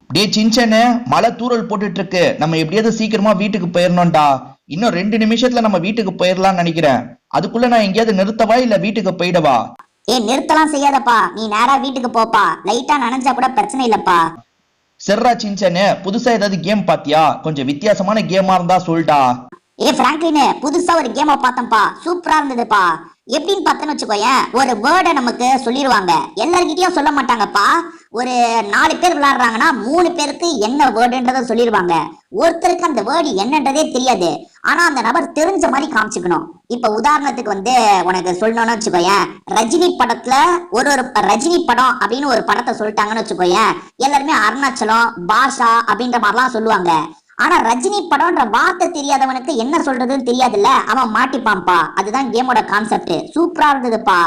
டே சின்சனு, மழை தூறல் போட்டுட்டு இருக்கு. நம்ம எப்படியாவது சீக்கிரமா வீட்டுக்கு போயிடணும்டா. இன்னும் 2 நிமிஷத்துல நம்ம வீட்டுக்கு போயிடலாம்னு நினைக்கிறேன். அதுக்குள்ள நான் எங்கேயாவது நிறுத்தவா இல்ல வீட்டுக்கு போயிடவா? நிறுத்தலாம் செய்யாதப்பா, நீ நேரா வீட்டுக்கு போப்பா. லைட்டா நனைஞ்சா கூட பிரச்சனை இல்லப்பா. செர்ரா சின்சனு, புதுசா ஏதாவது கேம் பாத்தியா? கொஞ்சம் வித்தியாசமான கேமா இருந்தா சொல்டா. பிராங்க்லின், புதுசா ஒரு கேமை பார்த்தேன்ப்பா, சூப்பரா இருந்ததுப்பா. எப்படின்னு பார்த்தேன்னு வச்சுக்கோயேன், ஒரு வேர்டை நமக்கு சொல்லிடுவாங்க. எல்லார்கிட்டயும் சொல்ல மாட்டாங்கப்பா. ஒரு 4 பேர் விளையாடுறாங்கன்னா 3 பேருக்கு என்ன வேர்டுன்றத சொல்லிடுவாங்க. ஒருத்தருக்கு அந்த வேர்டு என்னன்றதே தெரியாது. ஆனா அந்த நபர் தெரிஞ்ச மாதிரி காமிச்சுக்கணும். இப்ப உதாரணத்துக்கு உனக்கு சொல்லணும்னு வச்சுக்கோயேன், ரஜினி படத்துல ஒரு ரஜினி படம் அப்படின்னு ஒரு படத்தை சொல்லிட்டாங்கன்னு வச்சுக்கோயேன், எல்லாருமே அருணாச்சலம், பாஷா அப்படின்ற மாதிரிலாம் சொல்லுவாங்க. ஆனா ரஜினி படம்ன்ற வார்த்தை தெரியாதவனுக்கு என்ன சொல்றதுன்னு தெரியாதுல்ல, அவன் மாட்டிப்பான்பா. அதுதான் கேமோட கான்செப்ட். சூப்பரா இருந்ததுப்பா.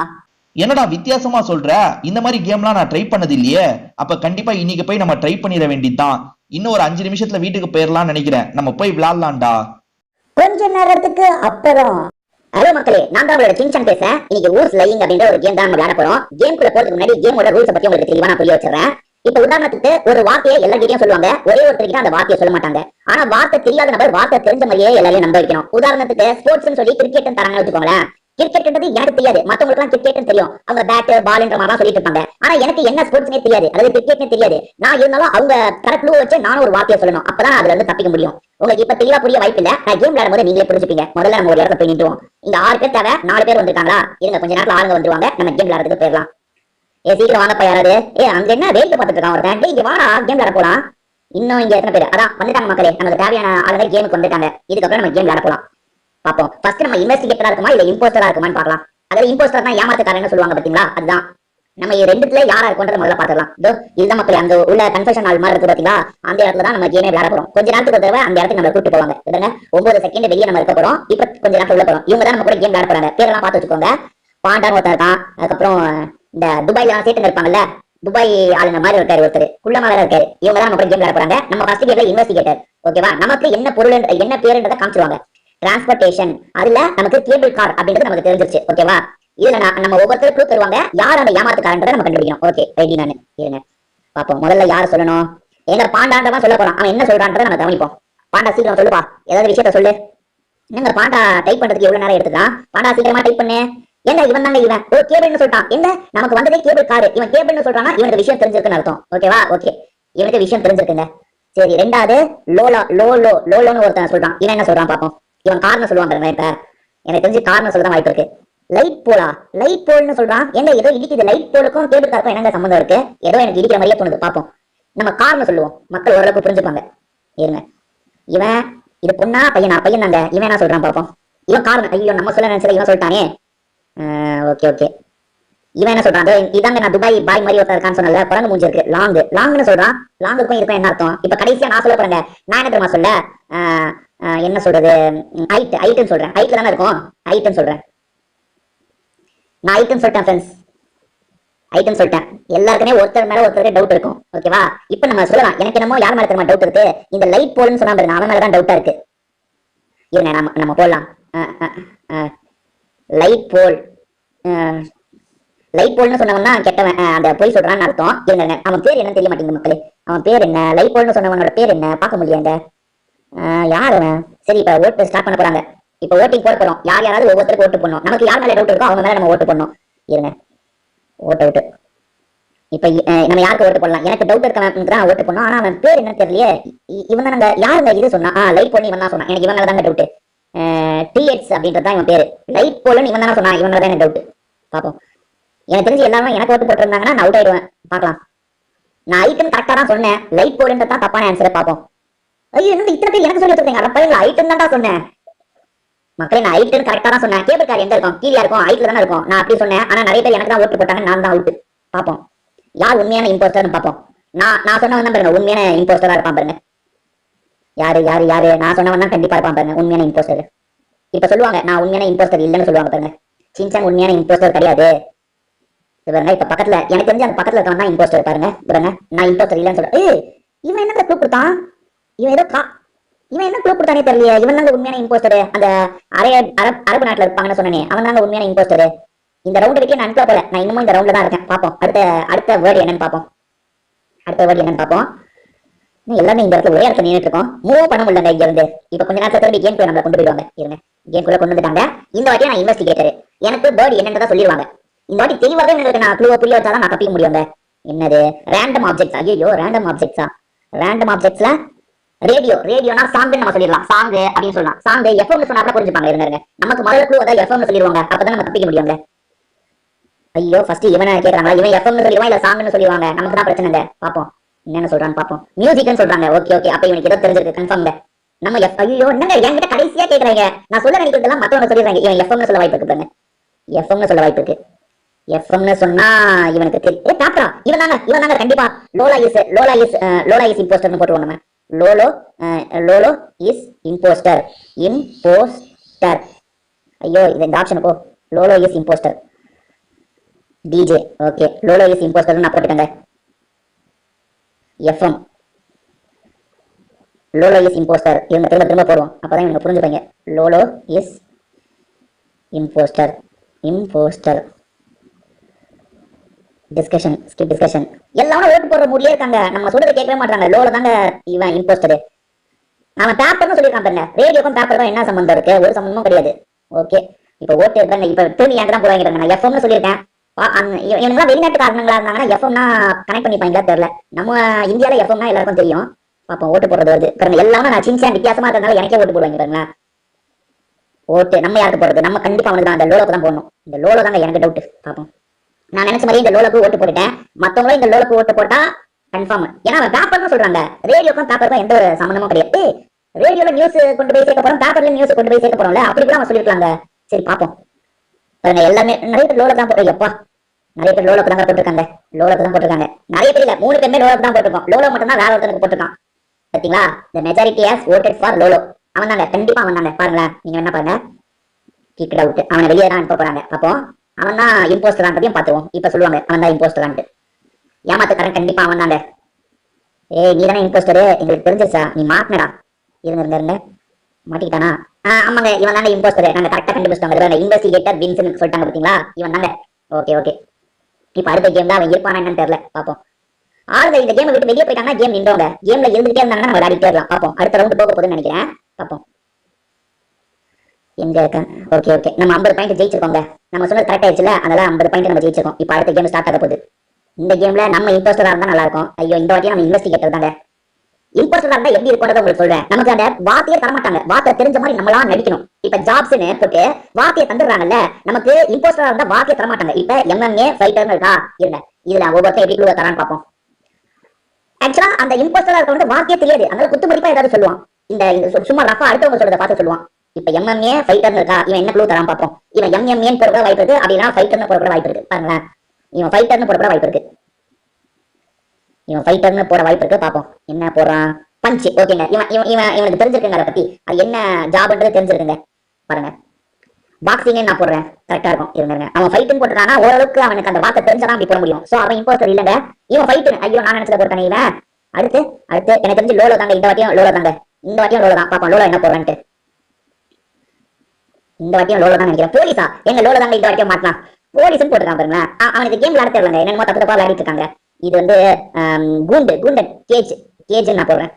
என்னடா வித்தியாசமா சொல்ற? இந்த மாதிரி கேம்லாம் நான் ட்ரை பண்ணது இல்லையே. அப்ப கண்டிப்பா இன்னைக்கு போய் நம்ம ட்ரை பண்ணிட வேண்டியதுதான். இன்னும் ஒரு 5 நிமிஷத்துல வீட்டுக்கு போயிடலாம்னு நினைக்கிறேன். நம்ம போய் விளையாடலாம்டா. கொஞ்ச நேரத்துக்கு அப்புறம். ஹலோ மக்களே, நான் தான் உங்களோட சின்சன் பேசுறேன். இன்னைக்கு ஊர் ஸ்லையிங் அப்படின்ற ஒரு கேம் தான் நம்ம விளையாட போறோம். கேம்குள்ள போறதுக்கு முன்னாடி கேமோட ரூல்ஸ் பத்தி உங்களுக்கு தெளிவா நான் புரிய வச்சிடறேன். இப்ப உதாரணத்துக்கு ஒரு வார்த்தையை எல்லார்கிட்டயும் சொல்லுவாங்க, ஒரே ஒருத்தருக்கு அந்த வார்த்தையை சொல்ல மாட்டாங்க. ஆனா வார்த்தை தெரியாத நபர் வார்த்தை தெரிஞ்ச மாதிரியே எல்லாரையும் நம்ப வைக்கணும். உதாரணத்துக்கு ஸ்போர்ட்ஸ் சொல்லி கிரிக்கெட் தராங்கன்னு வச்சுக்கோங்களேன். கிரிக்கெட்ன்றது எனக்கு தெரியாது, மத்தவங்களுக்கு எல்லாம் கிரிக்கெட் தெரியும். அவங்க பேட் பால்ன்ற மாதிரி சொல்லிட்டு இருப்பாங்க. ஆனா எனக்கு என்ன ஸ்போர்ட்ஸ்னே தெரியாது, அதாவது கிரிக்கெட்னே தெரியாது. நான் இருந்தாலும் அவங்க கரெக்ட் வச்சு நானும் ஒரு வார்த்தையை சொல்லணும். அப்பதான் அதுல இருந்து தப்பிக்க முடியும். உங்களுக்கு இப்ப தெளிவா புரிய வாய்ப்பு இல்ல. நான் கேம் விளையாடும் போது நீங்களே புரிஞ்சுப்பீங்க. முதல்ல நம்ம ஒரு இடத்துல போய் நின்றுவோம். இங்க 6 பேர் தேவை, 4 பேர் வந்திருக்காங்களா? இருங்க, கொஞ்ச நேரத்துல ஆளுங்க வந்துருவாங்க. நம்ம கேம் விளையாடுறதுக்கு போயிடலாம். சீக்கிரம் வாங்கப்பா யாராவது. அங்க என்ன வேடிக்கை பார்த்துட்டு இருக்கான் ஒருத்தன். இங்க வாடா, கேம் விளையாட போலாம். இன்னும் இங்க எத்தனை பேர்? அதான் வந்துட்டாங்க மக்களே. நமக்கு தேவையான ஆளுங்க கேமுக்கு வந்துட்டாங்க. இதுக்கப்புறம் நம்ம கேம் விளையாட போலாம். பாப்போம். ஃபர்ஸ்ட் நம்ம இன்வெஸ்டிகேட்டரா இருக்குமா இல்ல இம்போஸ்டரா இருக்குமான்னு பார்க்கலாம். அதாவது இம்போஸ்டர் தான் ஏமாத்துக்காரன்னு சொல்லுவாங்க பாத்தீங்களா, அதுதான். நம்ம ரெண்டுத்துல யாரா இருக்கும்ன்றத முதல்ல பாத்துக்கலாம். இதுதான் மக்களே, அங்க உள்ள கன்ஃபெஷன் ஹால் மாதிரி இருக்கு பாத்தீங்களா, அந்த இடத்துல தான் நம்ம கேமே விளையாட போறோம். கொஞ்ச நேரத்துக்கு ஒரு தடவை அந்த இடத்துக்கு நம்ம கூட்டு போவாங்க. 9 செகண்ட் வெளியே நம்ம இருக்க போறோம். இப்ப கொஞ்ச நேரத்துல உள்ள போறோம். இவங்க தான் நம்ம கூட கேம் விளையாட போறாங்க. பேரெல்லாம் பார்த்து வச்சுக்கோங்க. பாண்டான்னு ஒருத்தர் இருக்கான். அதுக்கப்புறம் இந்த துபாய்ல சேட்டுங்க இருப்பாங்கல்ல, துபாய் ஆளுங்க மாதிரி இருக்காரு ஒருத்தர், குள்ளமா வேற இருக்காரு. இவங்க தான் நம்ம கூட கேம் விளையாட போறாங்க. நம்ம ஃபர்ஸ்ட் கேம்ல இன்வெஸ்டிகேட்டர். ஓகேவா? நமக்கு என்ன பொருள் என்ன பேருன்றதை காமிச்சிருவாங்க. டிரான்ஸ்போர்டேஷன், அதுல நமக்கு கேபிள் கார் அப்படின்றது நமக்கு தெரிஞ்சிருச்சு. ஓகேவா? இதுல நம்ம ஒவ்வொருத்தரும் க்ளூ தருவாங்க, யார் அந்த ஏமாத்துக்காரன்றதை நம்ம கண்டுபிடிக்கணும். Okay, ready? நான் இருங்க பாப்போம். முதல்ல யார் சொல்லணும்? எங்க பாண்டான்றதான் சொல்ல போறோம். அவன் என்ன சொல்றான்றதை நம்ம கவனிப்போம். பாண்டா சீக்கிரம் சொல்லுப்பா, ஏதாவது விஷயத்த சொல்லு. என்னங்க பாண்டா டைப் பண்றதுக்கு எவ்வளவு நேரம் எடுத்துக்கான்? பாண்டா சீக்கிரமா டைப் பண்ணு. என்ன இவன் தாங்க இவன் ஒரு கேபிள்னு சொல்லிட்டான். என்ன நமக்கு வந்ததே கேபிள் காரு, இவன் கேபிள்னு சொல்றானா? இவனுக்கு விஷயம் தெரிஞ்சிருக்குன்னு அர்த்தம். ஓகேவா? ஓகே, இவனுக்கு விஷயம் தெரிஞ்சிருக்குங்க. சரி, ரெண்டாவது லோலோன்னு ஒருத்தன் சொல்றான். இவன் என்ன சொல்றான் பாப்போம். இவன் கார்னு சொல்லுவான் பாருங்க. இப்ப எனக்கு தெரிஞ்சு கார்னு சொல்லதான் வாய்ப்பு இருக்கு. லைட் போல்னு சொல்றான். என்ன ஏதோ இடிக்குது, லைட் போலுக்கும் கேபிள் காருக்கும் என்னங்க சம்பந்தம் இருக்கு? ஏதோ எனக்கு இடிக்கிற மாதிரியே தோணுது. பாப்போம். நம்ம கார்னு சொல்லுவோம், மக்கள் ஓரளவுக்கு புரிஞ்சுப்பாங்க. இருங்க, இவன் இது பொண்ணா பையனா? பையன் தாங்க. இவன் என்ன சொல்றான் பாப்போம். இவன் கார்னு, ஐயோ நம்ம சொல்ல நினைச்சல இவன் சொல்லிட்டானே. ஓகே, இவன் என்ன சொல்றான்? இதாங்க நான் துபாய் பாய் மாதிரி ஒருத்தர் இருக்கான்னு சொன்னல, குரங்கு மூஞ்சி இருக்கு. லாங்னு சொல்றான். லாங்குக்கும் இருக்கும் என்ன அர்த்தம்? இப்ப கடைசியா நான் சொல்ல போறேங்க. நான் என்ன தெரியுமா சொல்ல, என்ன சொல்றது, ஹைட்னு சொல்றேன். ஹைட்ல தானே இருக்கும், ஹைட்னு சொல்றேன். நான் ஐட்டம் சொல்லிட்டேன் ஃப்ரெண்ட்ஸ், ஐட்டம் சொல்லிட்டேன். எல்லாருக்குமே ஒருத்தர் மேல ஒருத்தருக்கு டவுட் இருக்கும். ஓகேவா? இப்ப நம்ம சொல்லலாம், எனக்கு என்னமோ யார் மேல தெரியுமா டவுட் இருக்கு? இந்த லைட் போல்னு சொன்னா பாருங்க, அவன் மேலதான் டவுட்டா இருக்கு. இருங்க, நம்ம போடலாம். லைட் போல்னு சொன்னவன் தான் கெட்டவன், அந்த பொய் சொல்றான்னு அர்த்தம். இருங்க, அவன் பேர் என்ன தெரிய மாட்டேங்குது மக்களே. அவன் பேர் என்ன? லைட் போல்னு சொன்னவனோட பேர் என்ன பார்க்க முடியாது. யார் அவன்? சரி, இப்ப ஓட்டு ஸ்டார்ட் பண்ண போறாங்க. இப்ப ஓட்டிங் போட போறோம். யாராவது ஒவ்வொருத்தருக்கு ஓட்டு பண்ணணும். நமக்கு யார் மேல டவுட் இருக்கோ அவங்க மேல நம்ம ஓட்டு பண்ணணும். இருங்க, ஓட்டு இப்ப நம்ம யாருக்கு ஓட்டு பண்ணலாம்? எனக்கு டவுட் இருக்கவனுக்கு தான் ஓட்டு பண்ணணும். ஆனா அவன் பேர் என்ன தெரியலையே. இவன் தான் நாங்க யாருங்க இது சொன்னா? லைட் போல் இவன் தான் சொன்னான். எனக்கு இவன் மேல தான் டவுட். டிஎக்ஸ் அப்படின்றதான் இவன் பேரு. லைட் போல்னு இவன் தானே சொன்னா, இவன் மேல தான் எனக்கு டவுட். பாப்போம். எனக்கு தெரிஞ்சு எல்லாரும் எனக்கு ஓட்டு போட்டிருந்தாங்கன்னா நான் அவுட் ஆயிடுவேன். பாக்கலாம். நான் ஐட்டம் கரெக்டா தான் சொன்னேன், லைட் போல்ன்றதான் தப்பான ஆன்சரை. பாப்போம். ஐயோ, என்ன இத்தனை பேர் எனக்கு சொல்லி வச்சிருக்கீங்க? அட பையன், ஐட்டம் தான்டா சொன்னேன் மக்களே. நான் ஐட்டம் கரெக்டா தான் சொன்னேன். கேபிள் கார் எங்க இருக்கும்? கீழே இருக்கும், ஐட்ல தானே இருக்கும். நான் அப்படி சொன்னேன். ஆனா நிறைய பேர் எனக்கு தான் ஓட்டு போட்டாங்க, நான் தான் அவுட். பாப்போம் யார் உண்மையான இம்போஸ்டர்னு பாப்போம். நான் சொன்னவன் தான் பாருங்க உண்மையான இம்போஸ்டரா இருப்பான் பாருங்க. யாரு நான் சொன்னவன் தான் கண்டிப்பா இருப்பான் பாருங்க உண்மையான இம்போஸ்டர். இப்ப சொல்லுவாங்க நான் உண்மையான இம்போஸ்டர் இல்லைன்னு சொல்லுவாங்க பாருங்க. சின்சான் உண்மையான இம்போஸ்டர் கிடையாது. பாருங்க, இப்ப பக்கத்துல எனக்கு தெரிஞ்சு அந்த பக்கத்துல இருக்கவன் தான் இம்போஸ்டர். பாருங்க பாருங்க, நான் இம்போஸ்டர் இல்லைன்னு சொல்றேன். இவன் என்ன க்ளூ கொடுத்தான்? இவன் என்ன க்ளூ கொடுத்தானே தெரியலையே. இவன் தாங்க உண்மையான இம்போஸ்டர். அந்த அரபு நாட்டுல இருப்பாங்கன்னு சொன்னேன், அவன் தாங்க உண்மையான இம்போஸ்டர். இந்த ரவுண்ட் வரைக்கும் நான் அனுப்ப போல, நான் இன்னமும் இந்த ரவுண்ட்ல தான் இருக்கேன். பாப்போம் அடுத்த வேர்டு என்னன்னு பாப்போம். எல்லாமே இந்த இடத்துல ஒரே இடத்துல நின்றுட்டு இருக்கோம். மூவ் பண்ண முடியல இங்க இருந்து. இப்ப கொஞ்ச நேரத்துல திரும்பி கேம் நம்மள கொண்டு போயிடுவாங்க. இருங்க, கேம் குள்ள கொண்டு வந்துட்டாங்க. இந்த வாட்டி நான் இன்வெஸ்டிகேட்டர், எனக்கு பேர்ட் என்னன்றதா சொல்லிடுவாங்க. இந்த வாட்டி தெளிவாவே உங்களுக்கு நான் க்ளூவை புரிய வச்சாதான் நான் தப்பிக்க முடியுங்க. என்னது ரேண்டம் ஆப்ஜெக்ட்ஸ்? ஐயோ, ரேண்டம் ஆப்ஜெக்ட்ஸா? ரேண்டம் ஆப்ஜெக்ட்ஸ்ல ரேடியோனா சாங் நம்ம சொல்லிடலாம். சாங் அப்படின்னு சொல்லலாம். சாங் எஃப்எம் சொன்னா கூட புரிஞ்சுப்பாங்க. இருங்க, நமக்கு முதல்ல க்ளூ அதான் எஃப்எம் சொல்லிடுவாங்க. அப்பதான் நம்ம தப்பிக்க முடியுங்க. ஐயோ, ஃபர்ஸ்ட் இவனை கேக்குறாங்களா? இவன் எஃப்எம் சொல்லிடுவான் இல்ல சாங்னு சொல்லிடுவாங்க. நமக்கு தான் பிரச்சனைங்க. பாப்போம் என்னன்னு சொல்றான்னு பாப்போம். மியூசிக்னு சொல்றாங்க. ஓகே ஓகே, அப்ப இவனுக்கு ஏதோ தெரிஞ்சிருக்கு கன்ஃபார்ம்ங்க. நம்ம ஐயோ என்னங்க என்கிட்ட கடைசியா கேக்குறாங்க. நான் சொல்ல நினைக்கிறதெல்லாம் மத்தவங்க சொல்லிடுறாங்க. இவன் எஃப்எம்னு சொல்ல வாய்ப்பு இருக்கு பாருங்க. எஃப்எம்னு சொல்ல வாய்ப்பு இருக்கு. எஃப்எம்னு சொன்னா இவனுக்கு தெரியும். டாப்ரா இவன் தாங்க கண்டிப்பா. லோலா இஸ் இம்போஸ்டர்னு போட்டுருவோம் நம்ம. Lolo is impostor. ஐயோ, இது இந்த ஆப்ஷன் போ. Lolo is impostor DJ. Okay, Lolo is impostor நான் போட்டுட்டேங்க. FM Lolo is impostor. இவங்க திரும்ப போடுவோம். அப்பதான் இவங்க புரிஞ்சுப்பாங்க. Lolo is impostor. Discussion, skip discussion. எல்லாரும் ஓட்டு போடுற முடியே இருக்காங்க. நம்ம சொல்றதை கேட்கவே மாட்டாங்க. லோலோ தாங்க இவன் இம்போஸ்டர். அவன் பேப்பர்னு சொல்லியிருக்கான் பாருங்க. ரேடியோக்கும் பேப்பருக்கும் என்ன சம்பந்தம் இருக்கு? ஒரு சம்பந்தமும் கிடையாது. ஓகே, இப்போ ஓட்டு இருக்காங்க. இப்போ திரும்பி என்கிட்ட தான் போறாங்க. நான் எஃப்எம்னு சொல்லியிருக்கேன். இவங்க வெளிநாட்டு காரணங்களா இருந்தாங்கன்னா எஃப்எம்னா கனெக்ட் பண்ணிப்பாங்களா தெரியல. நம்ம இந்தியால எஃப்எம்னா எல்லாருக்கும் தெரியும். பாப்போம் ஓட்டு போடுறது வருது பாருங்க. எல்லாமே நான் சின்ன வித்தியாசமா இருக்கிறதுனால எனக்கே ஓட்டு போடுவாங்க பாருங்களேன். ஓட்டு நம்ம யாருக்கு போடுறது? நம்ம கண்டிப்பா அவனுக்கு தான், அந்த லோலோக்கு தான் போடணும். இந்த லோலோ தாங்க எனக்கு டவுட். பாப்போம். நான் நினைச்ச மாதிரி இந்த லோலோக்கு ஓட்டு போட்டுட்டேன். மத்தவங்களும் இந்த லோலோக்கு ஓட்டு போட்டா கன்ஃபார்ம். ஏன்னா அவன் பேப்பர் சொல்றாங்க. ரேடியோக்கும் பேப்பருக்கும் எந்த ஒரு சம்பந்தமும் கிடையாது. ரேடியோல நியூஸ் கொண்டு போய் சேர்க்க போறோம், பேப்பர்ல நியூஸ் கொண்டு போய் சேர்க்க போறோம்ல, அப்படி கூட அவன் சொல்லிருக்காங்க. சரி பாப்போம். பாருங்க எல்லாமே நிறைய பேர் லோலோ தான் போட்டுருப்பா. நிறைய பேர் லோலோக்கு தான் போட்டிருக்காங்க. நிறைய பேர் இல்ல, 3 பேருமே லோலோக்கு தான் போட்டிருக்கோம். லோலோ மட்டும் தான் வேற ஒருத்தருக்கு போட்டிருக்கான். பாத்தீங்களா? the majority has voted for லோலோ. அவன் தாங்க, கண்டிப்பா அவன் தாங்க. பாருங்களேன், நீங்க என்ன பாருங்க. Kick out. அவனை வெளியே தான் அனுப்ப போறாங்க. அப்போ அவன் தான் இம்போஸ்டர் தான் பாத்துவோம். இப்ப சொல்லுவாங்க அவன் தான் இம்போஸ்டர். ஏமாத்துக்காரன் கண்டிப்பா அவன் தாங்க. ஏய், நீ தானே இம்போஸ்டர், எங்களுக்கு தெரிஞ்சிருச்சா? நீ மாட்டினடா. இருங்க மாட்டிக்கிட்டானா? ஆமாங்க, இவன் தாங்க இம்போஸ்டர். நாங்க கரெக்டா கண்டுபிடிச்சிட்டாங்க. இன்வெஸ்டிகேட்டர் வின்ஸ்னு சொல்லிட்டாங்க பாத்தீங்களா? இவன் தாங்க. ஓகே. இப்ப அடுத்த கேம் தான் அவன் இருப்பானா என்னன்னு தெரியல. பாப்போம். ஆளுங்க இந்த கேம் விட்டு வெளியே போயிட்டாங்கன்னா கேம் நின்றவங்க. கேம்ல இருந்துட்டே இருந்தாங்கன்னா நம்ம விளையாடிட்டே இருக்கலாம். பாப்போம். அடுத்த ரவுண்ட் போக போகுதுன்னு நினைக்கிறேன். பாப்போம் எங்க இருக்கேன். ஓகே, நம்ம 50 பாயிண்ட் ஜெயிச்சிருக்கோங்க. நம்ம சொன்னது கரெக்ட் ஆயிடுச்சுல, அதனால 50 பாயிண்ட் நம்ம ஜெயிச்சிருக்கோம். இப்ப அடுத்த கேம் ஸ்டார்ட் ஆக போகுது. இந்த கேம்ல நம்ம இம்போஸ்டரா இருந்தா நல்லா இருக்கும். ஐயோ, இந்த வாட்டியும் நம்ம இன்வெஸ்டிகேட்டர் தாங்க. இம்போஸ்டரா இருந்தா எப்படி இருக்கும்ன்றத உங்களுக்கு சொல்றேன். நமக்கு அந்த வார்த்தையே தரமாட்டாங்க. வார்த்தை தெரிஞ்ச மாதிரி நம்மளா நடிக்கணும். இப்ப ஜாப்ஸ்னு போட்டு வார்த்தையை தந்துடுறாங்கல்ல, நமக்கு இம்போஸ்டரா இருந்தா வார்த்தையை தரமாட்டாங்க. இப்ப எம்எம்ஏ ஃபைட்டர்னு இருக்கா? இருங்க, இதுல ஒவ்வொருத்தர் எப்படி க்ளூவை தரான்னு பார்ப்போம். ஆக்சுவலா அந்த இம்போஸ்டரா இருக்க வந்து வார்த்தையே தெரியாது. அதனால குத்துமதிப்பா ஏதாவது சொல்லுவான். இந்த சும்மா ரஃபா அடுத்தவங்க சொல்றத பார்த்து சொல்லுவான். இப்ப எம்எம்ஏ ஃபைட்டர்னு இருக்கா? இவன் என்ன க்ளூ தரான் பார்ப்போம். இவன் எம்எம்ஏன்னு போட கூட வாய்ப்பு இருக்கு. அப்படின்னா ஃபைட்டர்னு போட கூட வாய்ப்பு இருக்கு. பாருங்களேன், இவன் ஃபைட்டர்னு போட கூட வாய்ப்பு இருக்கு. பாப்போம் என்ன போடுறான். பஞ்ச். ஓகேங்க, இவனுக்கு தெரிஞ்சிருக்குங்க அதை பத்தி. அது என்ன ஜாப்ன்றது தெரிஞ்சிருக்குங்க. பாருங்க, பாக்ஸிங் நான் போடுறேன். கரெக்டா இருக்கும். இருங்க, அவன் ஃபைட்டுன்னு போட்டுறானா, ஓரளவுக்கு அவனுக்கு அந்த வார்த்தை தெரிஞ்சாதான் அப்படி போட முடியும். சோ அவன் இம்போஸ்டர் இல்லங்க, இவன் ஃபைட்டுன்னு. ஐயோ, நான் நினைச்சத போட்டானே இவன். அடுத்து எனக்கு தெரிஞ்சு லோலோ தாங்க. இந்த வாட்டியும் லோலோ தான். பாப்போம் லோலோ என்ன போடுறான்ட்டு. இந்த வாட்டியும் லோலோ தான் நினைக்கிறேன். போலீஸா? எங்க லோலோ தாங்க இந்த வாட்டியும் மாட்டலாம். போலீஸ்னு போட்டுருக்கான் பாருங்க. அவனுக்கு கேம் விளையாட தெரியலங்க. என்னமோ தப்பு தப்பா விளையாடிட்டு இருக்காங்க. இது வந்து கூண்டு கேஜ் நான் போடுறேன்.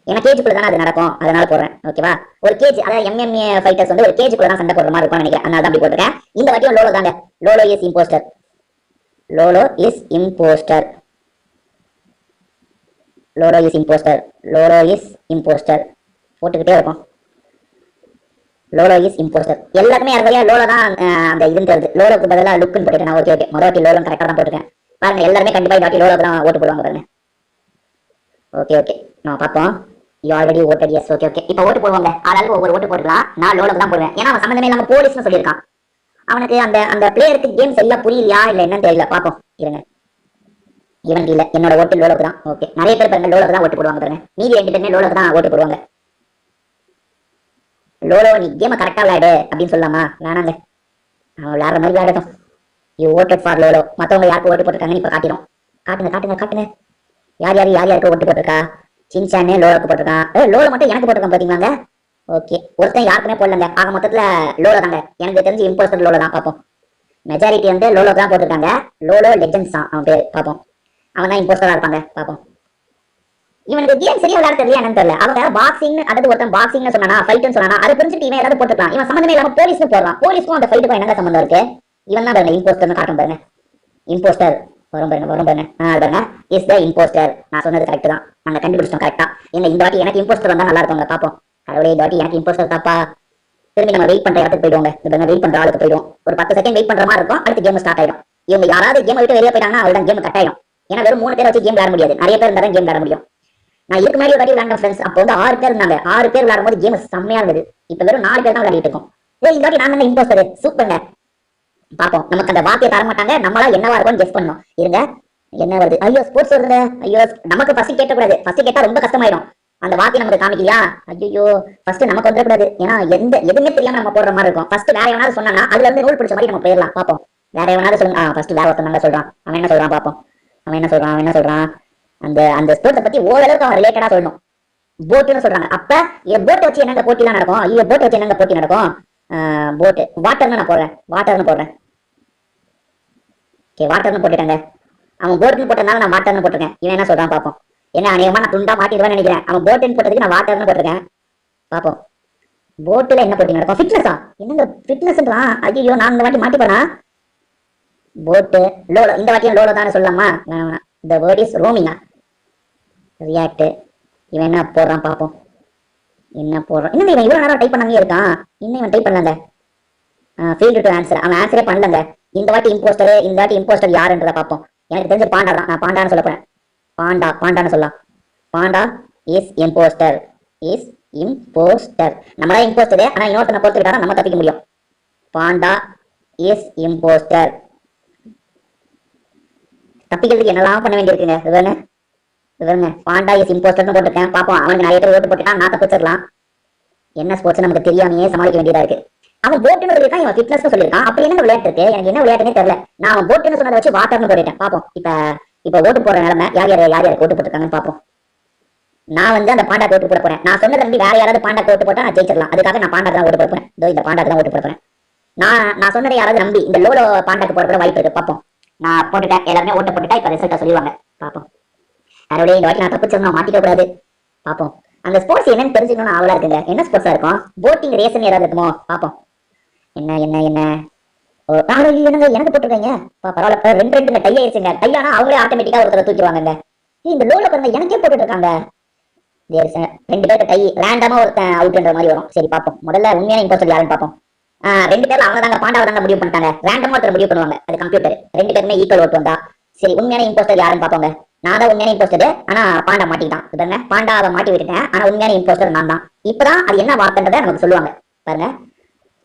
ஏன்னா கேஜுக்குள்ள தானே அது நடக்கும், அதனால போடுறேன். ஓகேவா? ஒரு கேஜ், அதாவது எம்எம்ஏ ஃபைட்டர்ஸ் வந்து ஒரு கேஜுக்குள்ள தான் சண்டை போடுற மாதிரி இருக்கும்னு நினைக்கிறேன். அதனால தான் அப்படி போட்டுருக்கேன். இந்த வாட்டியும் லோலோ தாங்க. லோலோ இஸ் இம்போஸ்டர். போட்டுக்கிட்டே இருக்கும். லோலோ இஸ் இம்போஸ்டர். எல்லாருமே யாருக்கையா லோலோ தான் அந்த இதுன்னு வருது. லோலோக்கு பதிலாக லுக்குன்னு போட்டுட்டேன். ஓகே. முதல் வாட்டி லோலோ கரெக்டாக தான் போட்டுருக்கேன். பாருங்க, எல்லாருமே கண்டிப்பா இந்த வாட்டி லோலோக்கு தான் ஓட்டு போடுவாங்க பாருங்க. ஓகே, நம்ம பார்ப்போம். You already voted. Yes. Okay. இப்போ ஓட்டு போடுவாங்க. ஆளாளுக்கு ஒவ்வொரு ஓட்டு போட்டுக்கலாம். நான் லோலோக்கு தான் போடுவேன். ஏன்னா அவன் சம்மந்தமே இல்லாம போலீஸ்னு சொல்லியிருக்கான். அவனுக்கு அந்த பிளேயருக்கு கேம் சரியா புரியலையா இல்ல என்னன்னு தெரியல. பார்ப்போம். இருங்க, இவன் இல்ல, என்னோட ஓட்டு லோலோக்கு தான். ஓகே, நிறைய பேர் பாருங்க லோலோக்கு தான் ஓட்டு போடுவாங்க பாருங்க. மீதி 2 பேருமே லோலோக்கு தான் ஓட்டு போடுவாங்க. லோலோ, நீ கேமை கரெக்டா விளையாடு அப்படின்னு சொல்லலாமா? வேணாங்க, அவன் விளையாடுற மாதிரி விளையாடட்டும். You voted for Lolo. மற்றவங்க யாருக்கு ஓட்டு போட்டிருக்காங்கன்னு இப்ப காட்டிடும். காட்டுங்க. யாருக்கு ஓட்டு போட்டிருக்கா? சின்சானே லோலோக்கு போட்டிருக்கான். லோலோ மட்டும் எனக்கு போட்டிருக்கான் பாத்தீங்களாங்க. ஓகே, ஒருத்தன் யாருக்குமே போடலங்க. ஆக மொத்தத்துல லோலோ தாங்க. எனக்கு தெரிஞ்சு இம்போஸ்டர் லோலோ தான். பார்ப்போம். மெஜாரிட்டி வந்து லோலோக்கு தான் போட்டிருக்காங்க. லோலோ லெஜெண்ட்ஸ் தான் அவன் பேர். பார்ப்போம், அவன் தான் இம்போஸ்டரா இருப்பாங்க. பார்ப்போம். இவனுக்கு கேம் சரியா விளையாட தெரியல என்னன்னு தெரியல. அவங்க பாக்ஸிங் அதாவது ஒருத்தன் பாக்ஸிங்னு சொன்னா ஃபைட்னு சொன்னா அதை புரிஞ்சுட்டு இவன் ஏதாவது போட்டுக்கலாம். இவன் சம்பந்தமே இல்லாம போலீஸ்னு போடுறான். போலீஸ்க்கும் அந்த ஃபைட்டுக்கும் என்னங்க சம்பந்தம் இருக்கு? இவன் தான் பாருங்க இம்போஸ்டர்னு காட்டும் பாருங்க. இம்போஸ்டர் வரும் பாருங்க பாருங்க இஸ் த இம்போஸ்டர். நான் சொன்னது கரெக்ட் தான். நாங்க கண்டுபிடிச்சோம் கரெக்டா. எங்க இந்த வாட்டி எனக்கு இம்போஸ்டர் வந்தா நல்லா இருக்குங்க. பாப்போம். கடவுளே இந்த வாட்டி எனக்கு இம்போஸ்டர் தாப்பா. திரும்பி நம்ம வெயிட் பண்ற இடத்துக்கு போயிடுவோங்க. இந்த வெயிட் பண்ற ஆளுக்கு போயிடுவோம். ஒரு 10 செகண்ட் வெயிட் பண்ற மாதிரி இருக்கும். அடுத்து கேம் ஸ்டார்ட் ஆயிடும். இவங்க யாராவது கேம் விட்டு வெளியே போயிட்டாங்கன்னா அவர்தான் கேம் கட் ஆயிடும். ஏன்னா வெறும் 3 பேர் வச்சு கேம் விளையாட முடியாது. நிறைய பேர் இருந்தாலும் கேம் விளையாட முடியும். நான் இதுக்கு முன்னாடி ஒரு வாட்டி விளையாண்ட ஃப்ரெண்ட்ஸ். அப்போ வந்து 6 பேர் இருந்தாங்க. 6 பேர் விளையாடும் போது கேம் செம்மையா இருந்தது. இப்ப வெறும் 4 பேர் தான் விளையாடிட்டு இருக்கோம். இந்த வாட்டி நான் தான் இம்போஸ்டர். சூப்பர்ங்க. பாப்போம். நமக்கு அந்த வார்த்தையை தர மாட்டாங்க. நம்மளா என்னவா இருக்கும்னு கெஸ் பண்ணணும். இருங்க. என்ன வருது? ஐயோ ஸ்போர்ட்ஸ் வருதுங்க. ஐயோ நமக்கு ஃபர்ஸ்ட் கேட்கக்கூடாது. ஃபர்ஸ்ட் கேட்டா ரொம்ப கஷ்டமாயிடும். அந்த வார்த்தை நமக்கு காமிக்கலையா? ஐயோ ஃபர்ஸ்ட் நமக்கு வந்துடக்கூடாது. ஏன்னா எதுவுமே தெரியாம நம்ம போடுற மாதிரி இருக்கும். ஃபர்ஸ்ட் வேற எவனாவது சொன்னா அதுல இருந்து ரூல் பிடிச்ச மாதிரி நம்ம போயிடலாம். பாப்போம். வேற எவனாவது சொல்லுங்க. ஃபர்ஸ்ட் வேற ஒருத்தன் சொல்றான். அவன் என்ன சொல்றான் பாப்போம். அவன் என்ன சொல்றான்? அந்த ஸ்போர்ட்ஸை பத்தி ஓரளவுக்கு அவன் ரிலேட்டடா சொல்லணும். போட்டுன்னு சொல்றாங்க. அப்ப போட்டை வச்சு என்னங்க போட்டிலாம் நடக்கும்? ஐயோ போட்டை வச்சு என்னங்க போட்டி நடக்கும்? போட்டு வாட்டர்னு நான் போடுறேன். ஓகே வாட்டர்னு போட்டுட்டாங்க. அவன் போட்டுன்னு போட்டதுனால நான் வாட்டர்னு போட்டிருக்கேன். இவன் என்ன சொல்றான் பாப்போம். என்ன அநேகமா நான் துண்டா மாட்டிடுவேன்னு நினைக்கிறேன். அவன் போட்டுன்னு போட்டதுக்கு நான் வாட்டர்னு போட்டிருக்கேன். பாப்போம். போட்டுல என்ன போட்டி நடக்கும்? ஃபிட்னஸா? என்னங்க ஃபிட்னஸ்ன்றான்? ஐயோ நான் இந்த வாட்டி மாட்டிப்பேனா? போட்டு லோலோ. இந்த வாட்டியும் லோலோ தானே சொல்லலாமா? இந்த வேர்ட் இஸ் ரோமிங்கா? ரியாக்ட். இவன் என்ன போடுறான் பாப்போம். என்ன போடுறான்? இன்னும் இவன் இவ்வளவு நேரம் டைப் பண்ணாமே இருக்கான். இன்னும் இவன் டைப் பண்ணலங்க. Failed to answer. அவன் ஆன்சரே பண்ணலங்க. இந்த வாட்டி இம்போஸ்டர் யாருன்றத பாப்போம். எனக்கு தெரிஞ்ச பாண்டா தான். நான் பாண்டான்னு சொல்ல போறேன். பாண்டான்னு சொல்லலாம். Panda is impostor. நம்மளா இம்போஸ்டர். ஆனா இன்னொருத்தனை பொறுத்துக்கிட்டா நம்ம தப்பிக்க முடியும். Panda is impostor. தப்பிக்கிறதுக்கு என்னெல்லாம் பண்ண வேண்டியிருக்குங்க. இவருங்க பாண்டா இஸ் இம்போஸ்டர்னு போட்டிருக்கேன். பாப்போம். அவனுக்கு நிறைய பேர் ஓட்டு போட்டுட்டான். நான் தப்பிச்சிடலாம். என்ன ஸ்போர்ட்ஸ் நமக்கு தெரியாமையே சமாளிக்க வேண்டியதா இருக்கு. அவன் போட்டுன்னு சொல்லியிருக்கான். இவன் ஃபிட்னஸ் சொல்லியிருக்கான். அப்படி என்ன விளையாட்டு இருக்கு? எனக்கு என்ன விளையாட்டுனே தெரியல. நான் அவன் போட்டுன்னு சொன்னதை வச்சு வாட்டர்னு போட்டுட்டேன். பாப்போம். இப்ப ஓட்டு போற நிலைமை யார் ஓட்டு போட்டுருக்காங்கன்னு பாப்போம். நான் வந்து அந்த பாண்டா ஓட்டு போட போறேன். நான் சொன்னது வேற யாராவது பாண்டா ஓட்டு போட்டா நான் ஜெயிச்சிடலாம். அதுக்காக நான் பாண்டா தான் ஓட்டு போட போறேன். இந்த பாண்டா தான் ஓட்டு போட போறேன். நான் சொன்னதை யாராவது நம்பி இந்த லோலோ பாண்டாக்கு போட வாய்ப்பு இருக்கு. பாப்போம். நான் போட்டுட்டேன். எல்லாருமே ஓட்டு போட்டுட்டா இப்ப ரிசல்ட்டை சொல்லிடுவாங்க. பாப்போம். யாரோட இந்த வாட்டி நான் தப்பிச்சிருந்தோம். மாட்டிக்க கூடாது. பாப்போம். அந்த ஸ்போர்ட்ஸ் என்னன்னு தெரிஞ்சுக்கணும்னு ஆவலா இருக்குங்க. என்ன ஸ்போர்ட்ஸா இருக்கும்? போட்டிங் ரேஸ்ன்னு ஏதாவது இருக்குமோ? பாப்போம். என்ன என்னங்க எனக்கு போட்டுருக்கீங்க. பரவாயில்ல. ரெண்டு டை ஆயிடுச்சுங்க. டையானா அவங்களே ஆட்டோமேட்டிக்கா ஒருத்தர தூக்கிடுவாங்க. இந்த லோல பாருங்க எனக்கே போட்டுட்டு இருக்காங்க. 2 பேருக்கு டை ரேண்டமா ஒருத்தன் அவுட்ன்ற மாதிரி வரும். சரி பாப்போம். முதல்ல உண்மையான இம்போஸ்டர் யாருன்னு பாப்போம். 2 பேர்ல அவங்க தாங்க பாண்டாவை தாங்க முடிவு பண்ணிட்டாங்க. ரேண்டமா ஒருத்தர் முடிவு பண்ணுவாங்க. அது கம்ப்யூட்டர். 2 பேருமே ஈக்குவல் ஓட்டு வந்தா சரி உண்மையான இம்போஸ்டர் யாருன்னு பாப்போங்க. நான் தான் உண்மையான இம்போஸ்டர். ஆனா பாண்டா மாட்டிக்கிட்டான். பாருங்க பாண்டாவை மாட்டி விட்டுட்டேன். ஆனா உண்மையான இம்போஸ்டர் நான் தான். இப்பதான் அது என்ன வார்த்தைன்றதை நமக்கு சொல்லுவாங்க. பாருங்க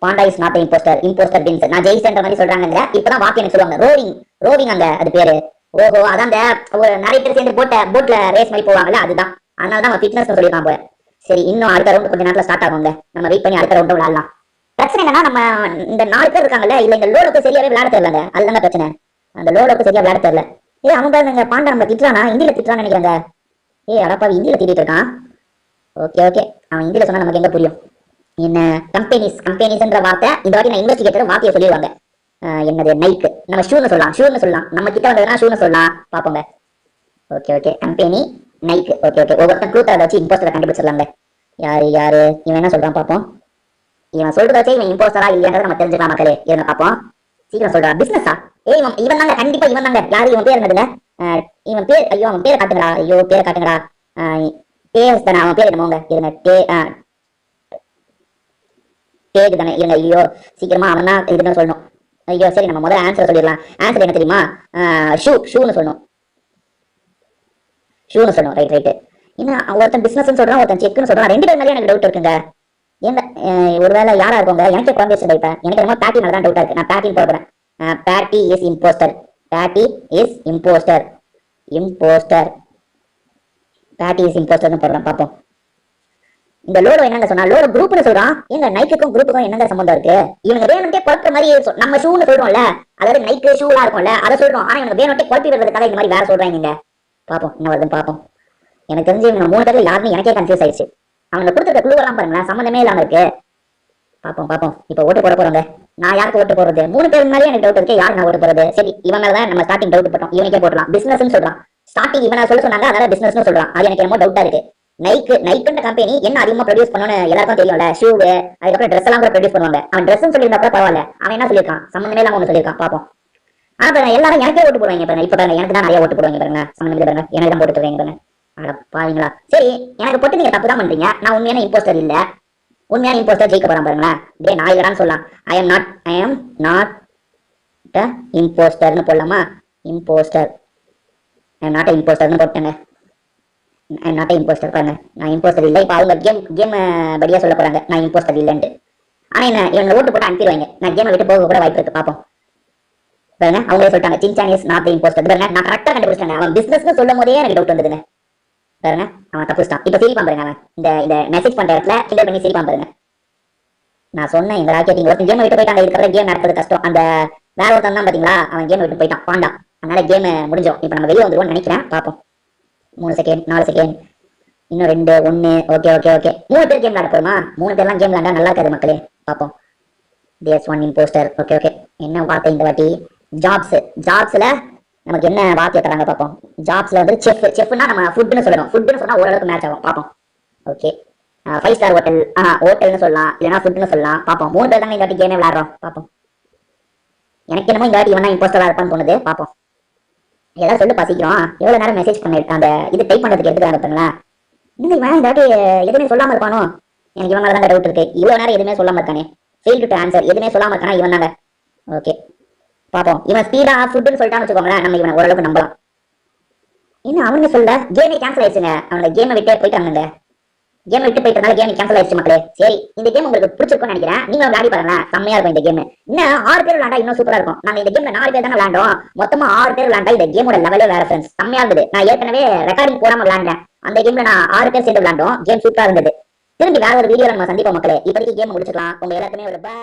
Panda is not impostor wins. நான் ஜெயிச்சேன்ற மாதிரி சொல்றாங்க. இப்பதான் வாக்கு எனக்கு சொல்லுவாங்க. ரோவிங் அங்க அது பேரு. ஓஹோ அதான் அந்த நிறைய பேர் சேர்ந்து போட்ல ரேஸ் மாதிரி போவாங்கல்ல அதுதான். அதனால தான் ஃபிட்னஸ் சொல்லிருக்கான் போல. சரி இன்னும் அடுத்த ரவுண்ட் கொஞ்ச நேரத்துல ஸ்டார்ட் ஆகுங்க. நம்ம வெயிட் பண்ணி அடுத்த ரவுண்ட் விளையாடலாம். பிரச்சனை என்னன்னா நம்ம இந்த 4 பேர் இருக்காங்கல்ல இல்ல இந்த லோலோக்கு சரியாவே விளையாட தெரியலங்க. அதுதாங்க பிரச்சனை. அந்த லோலோக்கு சரியா விளையாட தெரியல. அவன் பாருங்க பாண்டா நம்ம திட்டுறானா ஹிந்தியில திட்டுறான்னு நினைக்கிறாங்க. அடப்பா ஹிந்தியில திட்டிட்டு இருக்கான். ஓகே அவன் ஹிந்தியில சொன்னா நமக்கு எங்க புரியும். என்ன கம்பெனிஸ்ன்ற வார்த்தை இந்த வாட்டி நான் இன்வெஸ்டிகேட்டர் வார்த்தையை சொல்லிடுவாங்க. என்னது நைக்கு நம்ம ஷூன்னு சொல்லலாம். நம்ம கிட்ட வந்ததுன்னா ஷூன்னு சொல்லலாம். பாப்போங்க. ஓகே கம்பெனி நைக்கு. ஓகே ஒவ்வொருத்தன் க்ளூத்தை வச்சு இம்போஸ்டரை கண்டுபிடிச்சிடலாங்க. யாரு இவன் என்ன சொல்றான் பாப்போம். இவன் சொல்றத வச்சு இவன் இம்போஸ்டரா இல்லையான்றதை நம்ம தெரிஞ்சுக்கலாம் மக்களே. இருங்க பாப்போம். சீக்கிரம் சொல்றான். பிசினஸா? இவன் தாங்க கண்டிப்பா இவன் தாங்க. யாரு இவன் பேர் என்னதுங்க? இவன் பேர் ஐயோ அவன் பேரை காட்டுங்கடா. பேரை காட்டுங்கடா. பேர் தானே அவன் பேர் என்னமோங்க. இருங்க பேஜ் தானே. இருங்க ஐயோ சீக்கிரமா அவன் தான் இதுன்னு சொல்லணும். ஐயோ சரி நம்ம முதல்ல ஆன்சர் சொல்லிடலாம். ஆன்சர் என்ன தெரியுமா? ஷூன்னு சொல்லணும். ரைட். என்ன ஒருத்தன் பிசினஸ் சொல்றான் ஒருத்தன் செக்னு சொல்றான். 2 பேர் மேலே எனக்கு டவுட் இருக்குங்க. என்ன ஒருவேளை யாரா இருக்குங்க? எனக்கே குழந்தை இப்ப எனக்கு ரொம்ப பேட்டி மேல தான் டவுட்டா இருக்கு. நான் பேட்டின்னு போட போறேன். பேட்டி இஸ் இம்போஸ்டர். போடுறேன். பாப்போம். இந்த லோலோ என்னங்க சொன்னா லோலோ குரூப்னு சொல்றான். எங்க நைக்குக்கும் குரூப்புக்கும் என்னங்க சம்பந்தம் இருக்கு? இவங்க வேணும்ட்டே குழப்பற மாதிரி நம்ம ஷூன்னு சொல்றோம்ல. அதாவது நைக்கு ஷூலாம் இருக்கும்ல அதை சொல்றோம். ஆனா இவங்க வேணும்ட்டே குழப்பி விடுறதுக்காக இந்த மாதிரி வேற சொல்றாங்க. பாப்போம் என்ன வருதுன்னு பாப்போம். எனக்கு தெரிஞ்சு இவங்க 3 பேர்ல யாருமே எனக்கே கன்ஃபியூஸ் ஆயிடுச்சு. அவங்க கொடுத்துருக்க க்ளூ எல்லாம் பாருங்களேன் சம்பந்தமே இல்லாம இருக்கு. பாப்போம். இப்ப ஓட்டு போட போறோங்க. நான் யாருக்கு ஓட்டு போறது? 3 பேர் மேலே எனக்கு டவுட் இருக்கு. யார் நான் ஓட்டு போறது? சரி இவன் மேலதான் நம்ம ஸ்டார்டிங் டவுட் போட்டோம். இவனுக்கே போடலாம். பிசினஸ் சொல்றான். ஸ்டார்டிங் இவனை சொல்ல சொன்னாங்க, அதனால பிசினஸ்னு சொல்றான். அது எனக்கு என்னமோ டவுட்டா இருக்கு. நைக்குன்ற கம்பெனி என்ன அதிகமா ப்ரொடியூஸ் பண்ணணும்னு எல்லாருக்கும் தெரியும்ல. ஷூ, அதுக்கப்புறம் ட்ரெஸ் எல்லாம் கூட ப்ரொடியூஸ் பண்ணுவாங்க. அவன் ட்ரெஸ் சொல்லியிருந்தா கூட பரவாயில்ல, அவன் என்ன சொல்லியிருக்கான், சம்பந்தமே இல்லாம ஒண்ணு சொல்லியிருக்கான். பாப்போம். ஆனா பாருங்க, எல்லாரும் எனக்கே ஓட்டு போடுவாங்க பாருங்க. இப்ப பாருங்க, எனக்கு தான் நிறைய ஓட்டு போடுவாங்க பாருங்க. சம்பந்தமே பாருங்க, எனக்கு தான் போட்டு போடுவாங்க பாருங்க. அட பாவீங்களா. சரி, எனக்கு போட்டு நீங்க தப்பு தான் பண்றீங்க. நான் உண்மையான இம்போஸ்டர் இல்ல. உண்மையான இம்போஸ்டர் ஜெயிக்க போறான் பாருங்களேன். டேய் நான் இல்லடான்னு சொல்லலாம். ஐ எம் நாட் த இம்போஸ்டர்னு போடலாமா? Impostor, I am not the இம்போஸ்டர்னு போட்டேங்க. I am not the impostor. பாருங்க, நான் இம்போஸ்டர் இல்லை. இப்போ அவங்க கேம் படியா சொல்ல போறாங்க நான் இம்போஸ்டர் இல்லைன்ட்டு. ஆனா என்ன, இவங்க ஓட்டு போட்டு அனுப்பிடுவாங்க. நான் கேமை விட்டு போக கூட வாய்ப்பு இருக்கு. பாப்போம். பாருங்க, அவங்களே சொல்லிட்டாங்க Shinchan is not the impostor. பாருங்க, நான் கரெக்டா கண்டுபிடிச்சிட்டேன். அவன் பிசினஸ்னு சொல்லும் போதே எனக்கு டவுட் வந்ததுங்க. பாருங்க, அவன் தப்புச்சிட்டான். இப்ப சிரிப்பான் பாருங்க. அவன் இந்த மெசேஜ் பண்ற இடத்துல கிண்டல் பண்ணி சிரிப்பான் பாருங்க. நான் சொன்னேன் இந்த ராக்கெட்டிங் ஒருத்தன் கேம் விட்டு போயிட்டாங்க. இதுக்கப்புறம் கேம் நடத்துறது கஷ்டம். அந்த வேற ஒருத்தன் தான் பாத்தீங்களா, அவன் கேம் விட்டு போயிட்டான் பாண்டா. அதனால கேம் முடிஞ்சோம். இப்ப நம்ம வெளியே வந்துருவோம்னு நினைக்கிறேன். பாப்போம். 3 செகண்ட், 4 செகண்ட், இன்னும் 2, 1. Okay okay okay. 3 பேர் கேம் விளையாட போறோமா? 3 பேர்லாம் கேம் விளையாண்டா நல்லா இருக்காது மக்களே. பாப்போம். DS1 impostor. Okay okay. என்ன வார்த்தை இந்த வாட்டி? ஜாப்ஸ்ல நமக்கு என்ன வார்த்தை தராங்க பாப்போம். ஜாப்ஸ்ல வந்து செஃப்னா நம்ம ஃபுட்னு சொல்லணும். ஃபுட்னு சொன்னா ஓரளவுக்கு மேட்ச் ஆகும். பாப்போம். ஓகே. 5 ஸ்டார் ஹோட்டல், ஹோட்டல்னு சொல்லலாம், இல்லைன்னா ஃபுட்னு சொல்லலாம். பாப்போம். 3 பேர் தாங்க இந்த வாட்டி கேமே விளையாடுறோம். பாப்போம். எனக்கு என்னமோ இந்த வாட்டி இவனா இம்போஸ்டரா இருப்பான்னு தோணுது. பாப்போம். ஏதாவது சொல்லு பாசிக்கிறோம். எவ்வளவு நேரம் மெசேஜ் பண்ணிருக்கேன், அந்த இது டைப் பண்றதுக்கு எடுத்துக்காங்க பாருங்களேன். இன்னும் இவன் இந்த வாட்டி எதுவுமே சொல்லாம இருப்பானோ? எனக்கு இவன் மேலதான் டவுட் இருக்கு. இவ்வளவு நேரம் எதுவுமே சொல்லாம இருக்கானே. ஃபெயில் டு ஆன்சர், எதுவுமே சொல்லாம இருக்கானா இவன் தாங்க. ஓகே, பாப்போம். இவன் ஸ்பீடா ஃபுட்னு சொல்லிட்டான்னு வச்சுக்கோங்களேன், நம்ம இவனை ஓரளவுக்கு நம்பலாம். இன்னும் அவனுங்க சொல்ல கேமே கேன்சல் ஆயிடுச்சுங்க. அவங்க கேமை விட்டே போயிட்டாங்க. கேம் விட்டு போயிட்டனால கேம் கேன்சல் ஆயிடுச்சு மக்களே. சரி, இந்த கேம் உங்களுக்கு பிடிச்சிருக்கும்னு நினைக்கிறேன். நீங்க விளையாடி பாருங்க, செம்மையா இருக்கும் இந்த கேம். இன்னும் 6 பேர் விளையாண்டா இன்னும் சூப்பரா இருக்கும். நாங்க இந்த கேம்ல 4 பேர் தானே விளையாண்டோம். மொத்தமா 6 பேர் விளையாண்டா இந்த கேமோட லெவலே வேற ஃப்ரெண்ட்ஸ். செம்மையா இருந்தது. நான் ஏற்கனவே ரெக்கார்டிங் போடாம விளையாண்டேன். அந்த கேம்ல நான் 6 பேர் சேர்ந்து விளையாண்டோம். கேம் சூப்பரா இருந்தது. திரும்பி வேற ஒரு வீடியோல நம்ம சந்திப்போம் மக்களே. இப்போதைக்கு கேம் முடிச்சுக்கலாம். உங்க எல்லாருக்குமே ஒரு